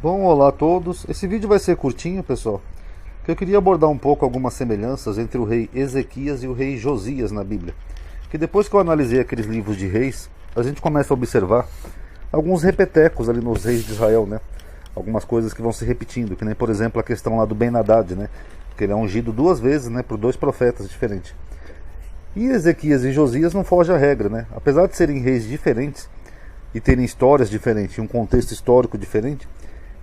Bom, olá a todos. Esse vídeo vai ser curtinho, pessoal, porque eu queria abordar um pouco algumas semelhanças entre o rei Ezequias e o rei Josias na Bíblia. Que depois que eu analisei aqueles livros de reis, a gente começa a observar alguns repetecos ali nos reis de Israel, né? Algumas coisas que vão se repetindo, que nem, por exemplo, a questão lá do Ben-Hadad, né? Que ele é ungido duas vezes, né, por dois profetas diferentes. E Ezequias e Josias não fogem à regra, né? Apesar de serem reis diferentes e terem histórias diferentes, um contexto histórico diferente,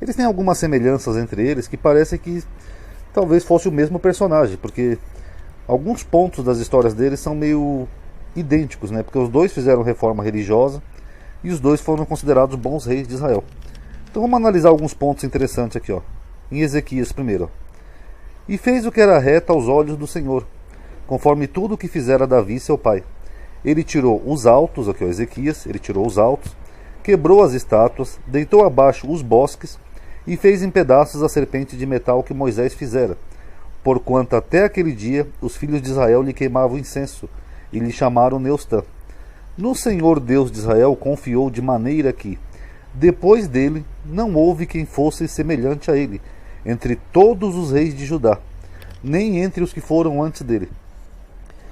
eles têm algumas semelhanças entre eles que parecem que talvez fosse o mesmo personagem, porque alguns pontos das histórias deles são meio idênticos, né? Porque os dois fizeram reforma religiosa e os dois foram considerados bons reis de Israel. Então vamos analisar alguns pontos interessantes aqui, ó. Em Ezequias primeiro. E fez o que era reto aos olhos do Senhor, conforme tudo o que fizera Davi seu pai. Ele tirou os altos, aqui ó, Ezequias, ele tirou os altos, quebrou as estátuas, deitou abaixo os bosques, e fez em pedaços a serpente de metal que Moisés fizera, porquanto até aquele dia os filhos de Israel lhe queimavam incenso, e lhe chamaram Neustã. No Senhor Deus de Israel confiou de maneira que, depois dele, não houve quem fosse semelhante a ele, entre todos os reis de Judá, nem entre os que foram antes dele.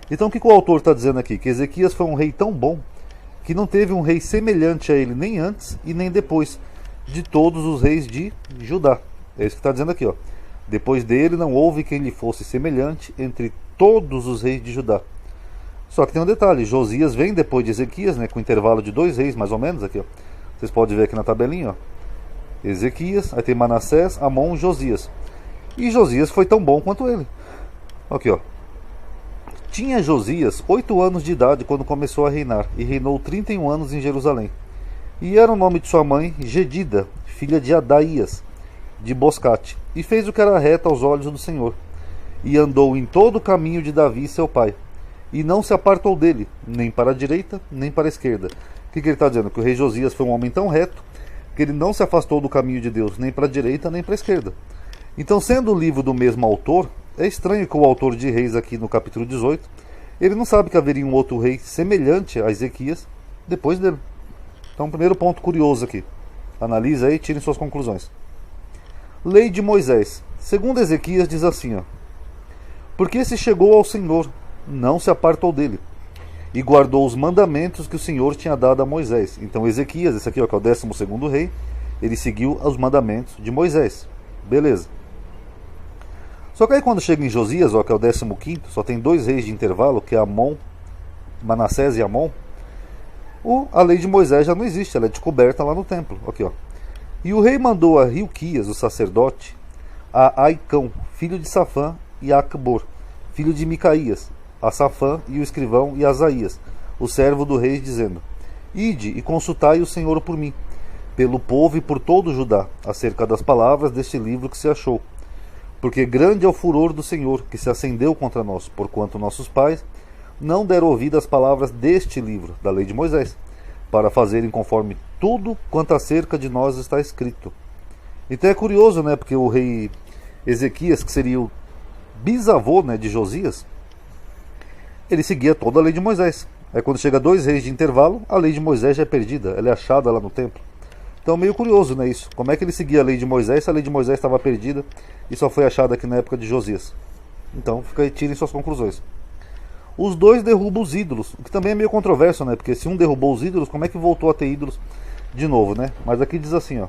Então o que o autor está dizendo aqui? Que Ezequias foi um rei tão bom, que não teve um rei semelhante a ele nem antes e nem depois de todos os reis de Judá. É isso que está dizendo aqui, ó. Depois dele não houve quem lhe fosse semelhante entre todos os reis de Judá. Só que tem um detalhe, Josias vem depois de Ezequias, né, com intervalo de 2 reis mais ou menos aqui, ó. Vocês podem ver aqui na tabelinha, ó. Ezequias, aí tem Manassés, Amon e Josias. E Josias foi tão bom quanto ele. Aqui, ó. Tinha Josias 8 anos de idade quando começou a reinar, e reinou 31 anos em Jerusalém. E era o nome de sua mãe Gedida, filha de Adaías, de Boscate, e fez o que era reto aos olhos do Senhor, e andou em todo o caminho de Davi seu pai, e não se apartou dele, nem para a direita, nem para a esquerda. O que ele está dizendo? Que o rei Josias foi um homem tão reto, que ele não se afastou do caminho de Deus, nem para a direita, nem para a esquerda. Então, sendo o livro do mesmo autor, é estranho que o autor de Reis aqui no capítulo 18, ele não sabe que haveria um outro rei semelhante a Ezequias depois dele. Então, primeiro ponto curioso aqui. Analisa aí e tirem suas conclusões. Lei de Moisés. Segundo Ezequias, diz assim, ó. Porque se chegou ao Senhor, não se apartou dele, e guardou os mandamentos que o Senhor tinha dado a Moisés. Então, Ezequias, esse aqui ó, que é o 12º rei, ele seguiu os mandamentos de Moisés. Beleza. Só que aí quando chega em Josias, ó, que é o 15º, só tem 2 reis de intervalo, que é Amon, Manassés e Amon. A lei de Moisés já não existe, ela é descoberta lá no templo. Aqui, ó. E o rei mandou a Hilquias, o sacerdote, a Aicão, filho de Safã, e a Acbor, filho de Micaías, a Safã e o escrivão e a Asaías, o servo do rei, dizendo: Ide e consultai o Senhor por mim, pelo povo e por todo o Judá, acerca das palavras deste livro que se achou. Porque grande é o furor do Senhor, que se acendeu contra nós, porquanto nossos pais não deram ouvido às palavras deste livro, da lei de Moisés, para fazerem conforme tudo quanto acerca de nós está escrito. Então é curioso, né, porque o rei Ezequias, que seria o bisavô, né, de Josias, ele seguia toda a lei de Moisés. Aí quando chega 2 reis de intervalo, a lei de Moisés já é perdida, ela é achada lá no templo. Então meio curioso, né, isso. Como é que ele seguia a lei de Moisés se a lei de Moisés estava perdida e só foi achada aqui na época de Josias? Então fica aí, tirem suas conclusões. Os dois derrubam os ídolos, o que também é meio controverso, né? Porque se um derrubou os ídolos, como é que voltou a ter ídolos de novo, né? Mas aqui diz assim, ó.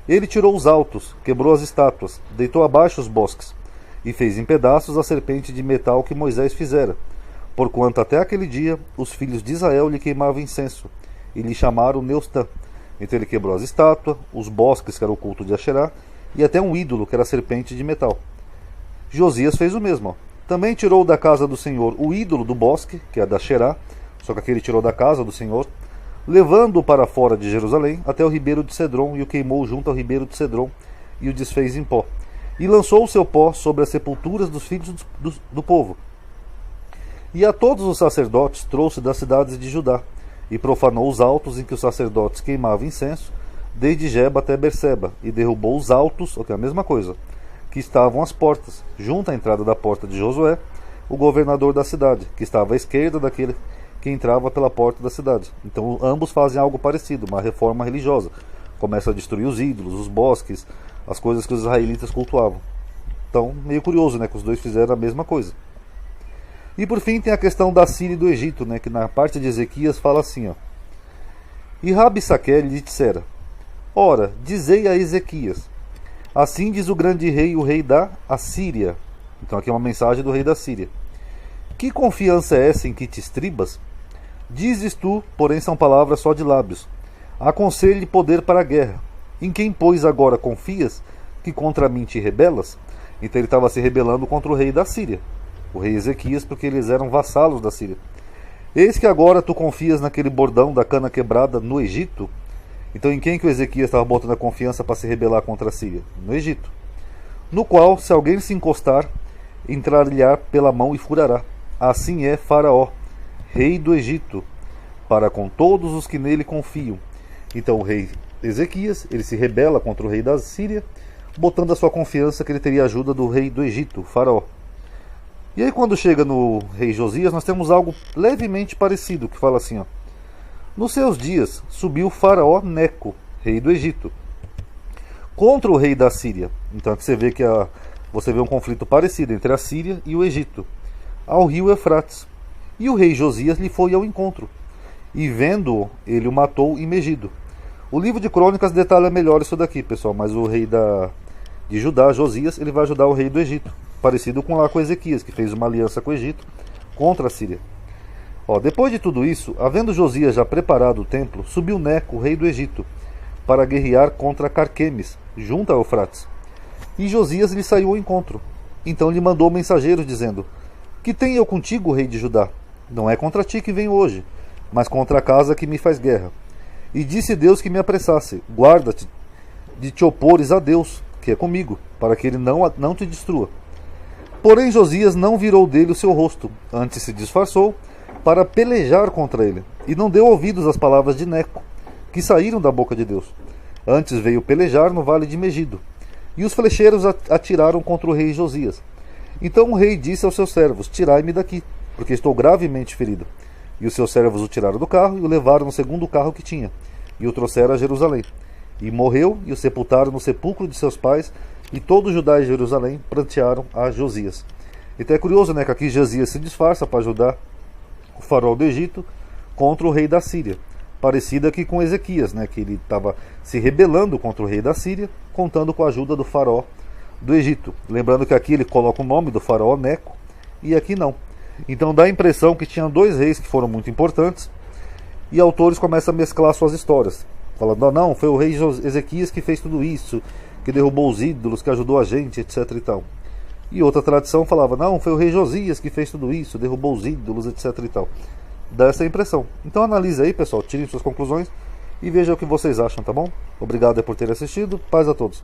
Ele tirou os altos, quebrou as estátuas, deitou abaixo os bosques, e fez em pedaços a serpente de metal que Moisés fizera, porquanto até aquele dia os filhos de Israel lhe queimavam incenso, e lhe chamaram Neustã. Então ele quebrou as estátuas, os bosques, que era o culto de Asherá, e até um ídolo, que era a serpente de metal. Josias fez o mesmo, ó. Também tirou da casa do Senhor o ídolo do bosque, que é da Xerá, só que aquele tirou da casa do Senhor, levando-o para fora de Jerusalém, até o ribeiro de Cedron, e o queimou junto ao ribeiro de Cedron, e o desfez em pó. E lançou o seu pó sobre as sepulturas dos filhos do povo. E a todos os sacerdotes trouxe das cidades de Judá, e profanou os altos em que os sacerdotes queimavam incenso, desde Geba até Berseba, e derrubou os altos, o que é a mesma coisa, que estavam às portas, junto à entrada da porta de Josué, o governador da cidade, que estava à esquerda daquele que entrava pela porta da cidade. Então ambos fazem algo parecido, uma reforma religiosa, Começa a destruir os ídolos, os bosques, as coisas que os israelitas cultuavam. Então, meio curioso, né, que os dois fizeram a mesma coisa. E por fim tem a questão da Síria e do Egito, né, que na parte de Ezequias fala assim, ó. E Rabsaque lhe dissera: ora, dizei a Ezequias, assim diz o grande rei, o rei da Assíria. Então aqui é uma mensagem do rei da Síria. Que confiança é essa em que te estribas? Dizes tu, porém são palavras só de lábios. Aconselho-lhe poder para a guerra. Em quem, pois, agora confias, que contra mim te rebelas? Então ele estava se rebelando contra o rei da Síria, o rei Ezequias, porque eles eram vassalos da Síria. Eis que agora tu confias naquele bordão da cana quebrada no Egito. Então em quem que o Ezequias estava botando a confiança para se rebelar contra a Síria? No Egito. No qual, se alguém se encostar, entrar-lhe-á pela mão e furará. Assim é Faraó, rei do Egito, para com todos os que nele confiam. Então o rei Ezequias, ele se rebela contra o rei da Síria, botando a sua confiança que ele teria ajuda do rei do Egito, Faraó. E aí quando chega no rei Josias, nós temos algo levemente parecido, que fala assim, ó. Nos seus dias subiu Faraó Neco, rei do Egito, contra o rei da Síria. Então aqui você vê um conflito parecido entre a Síria e o Egito, ao rio Eufrates. E o rei Josias lhe foi ao encontro, e vendo-o, ele o matou em Megido. O livro de Crônicas detalha melhor isso daqui, pessoal, mas o rei de Judá, Josias, ele vai ajudar o rei do Egito, parecido com Ezequias, que fez uma aliança com o Egito contra a Síria. Depois de tudo isso, havendo Josias já preparado o templo, subiu Neco, rei do Egito, para guerrear contra Carquemes, junto a Eufrates. E Josias lhe saiu ao encontro. Então lhe mandou mensageiros, dizendo: Que tenho eu contigo, rei de Judá? Não é contra ti que venho hoje, mas contra a casa que me faz guerra. E disse Deus que me apressasse: Guarda-te de te opores a Deus, que é comigo, para que ele não te destrua. Porém Josias não virou dele o seu rosto, antes se disfarçou para pelejar contra ele, e não deu ouvidos às palavras de Neco, que saíram da boca de Deus. Antes veio pelejar no vale de Megido, e os flecheiros atiraram contra o rei Josias. Então o rei disse aos seus servos: Tirai-me daqui, porque estou gravemente ferido. E os seus servos o tiraram do carro e o levaram no segundo carro que tinha, e o trouxeram a Jerusalém. E morreu, e o sepultaram no sepulcro de seus pais, e todo Judá e Jerusalém prantearam a Josias. Então é curioso, né, que aqui Josias se disfarça para ajudar o faraó do Egito contra o rei da Síria. Parecido aqui com Ezequias, né, que ele estava se rebelando contra o rei da Síria, contando com a ajuda do faraó do Egito. Lembrando que aqui ele coloca o nome do faraó Neco, e aqui não. Então dá a impressão que tinha dois reis que foram muito importantes, e autores começam a mesclar suas histórias, falando: não, foi o rei Ezequias que fez tudo isso, que derrubou os ídolos, que ajudou a gente, etc e tal. E outra tradição falava: não, foi o rei Josias que fez tudo isso, derrubou os ídolos, etc e tal. Dá essa impressão. Então analise aí, pessoal, tirem suas conclusões e vejam o que vocês acham, tá bom? Obrigado por terem assistido, paz a todos.